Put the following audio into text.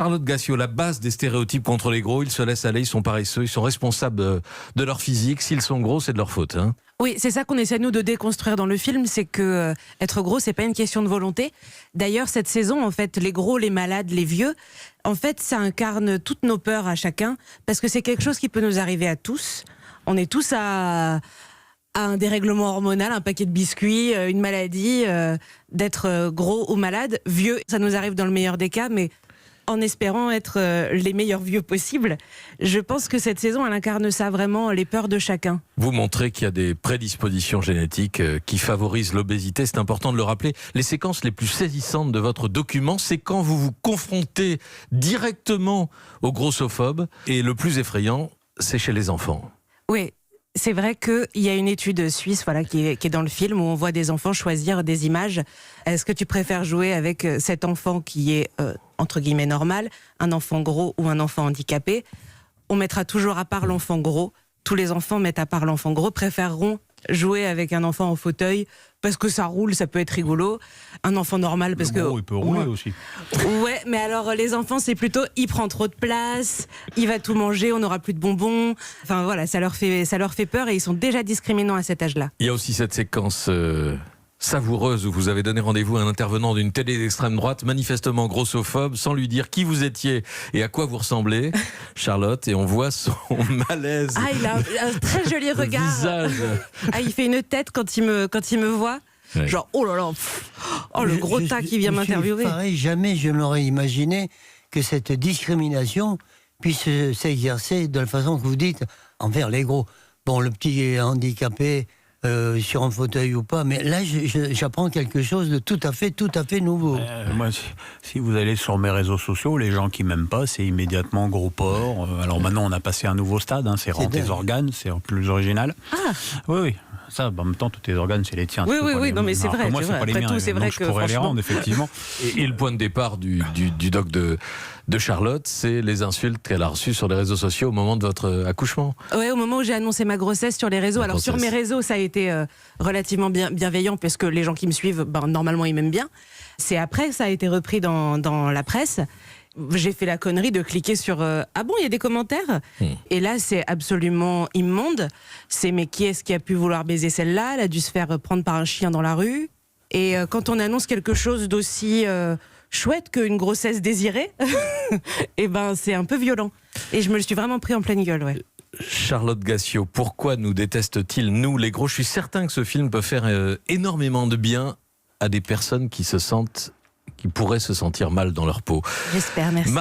Charlotte Gassio, la base des stéréotypes contre les gros, ils se laissent aller, ils sont paresseux, ils sont responsables de leur physique. S'ils sont gros, c'est de leur faute. Hein. Oui, c'est ça qu'on essaie nous de déconstruire dans le film, c'est que être gros, c'est pas une question de volonté. D'ailleurs, cette saison, en fait, les gros, les malades, les vieux, en fait, ça incarne toutes nos peurs à chacun, parce que c'est quelque chose qui peut nous arriver à tous. On est tous à un dérèglement hormonal, un paquet de biscuits, une maladie, d'être gros ou malade. Vieux, ça nous arrive dans le meilleur des cas, mais en espérant être les meilleurs vieux possibles. Je pense que cette saison, elle incarne ça vraiment, les peurs de chacun. Vous montrez qu'il y a des prédispositions génétiques qui favorisent l'obésité, c'est important de le rappeler. Les séquences les plus saisissantes de votre document, c'est quand vous vous confrontez directement aux grossophobes, et le plus effrayant, c'est chez les enfants. Oui. C'est vrai qu'il y a une étude suisse qui est dans le film où on voit des enfants choisir des images. Est-ce que tu préfères jouer avec cet enfant qui est, entre guillemets, normal, un enfant gros ou un enfant handicapé? On mettra toujours à part l'enfant gros. Tous les enfants mettent à part l'enfant gros, préféreront jouer avec un enfant en fauteuil parce que ça roule, ça peut être rigolo. Un enfant normal parce que... il peut rouler aussi. Ouais, mais alors les enfants, c'est plutôt il prend trop de place, il va tout manger, on n'aura plus de bonbons. Enfin voilà, ça leur fait peur et ils sont déjà discriminants à cet âge-là. Il y a aussi cette séquence savoureuse où vous avez donné rendez-vous à un intervenant d'une télé d'extrême droite, manifestement grossophobe, sans lui dire qui vous étiez et à quoi vous ressemblez, Charlotte, et on voit son malaise. Ah, il a un très joli regard. Visage. Ah, il fait une tête quand il me voit. Ouais. Genre, oh là là, oh le gros tas qui vient m'interviewer. Pareil, jamais je n'aurais imaginé que cette discrimination puisse s'exercer de la façon que vous dites envers les gros. Bon, le petit handicapé sur un fauteuil ou pas, mais là j'apprends quelque chose de tout à fait nouveau. Moi, si vous allez sur mes réseaux sociaux, les gens qui m'aiment pas, c'est immédiatement gros porc. Alors maintenant, on a passé un nouveau stade, hein, c'est rends tes organes, c'est plus original. Ah. Oui. Ça, en même temps, tous tes organes, c'est les tiens. Oui, non, mais c'est vrai. Moi, c'est pas les miens. C'est vrai je que pourrais les rendre, effectivement. Et le point de départ du doc de Charlotte, c'est les insultes qu'elle a reçues sur les réseaux sociaux au moment de votre accouchement. Oui, au moment où j'ai annoncé ma grossesse sur les réseaux. Alors sur mes réseaux, ça a été relativement bienveillant parce que les gens qui me suivent, normalement, ils m'aiment bien. C'est après que ça a été repris dans la presse. J'ai fait la connerie de cliquer sur ah bon, il y a des commentaires. Et là, c'est absolument immonde. C'est mais qui est-ce qui a pu vouloir baiser celle-là? Elle a dû se faire prendre par un chien dans la rue. Et quand on annonce quelque chose d'aussi chouette qu'une grossesse désirée, et ben c'est un peu violent. Et je me le suis vraiment pris en pleine gueule, ouais. Charlotte Gassio, pourquoi nous détestent-ils, nous les gros? Je suis certain que ce film peut faire énormément de bien à des personnes qui pourraient se sentir mal dans leur peau. J'espère, merci.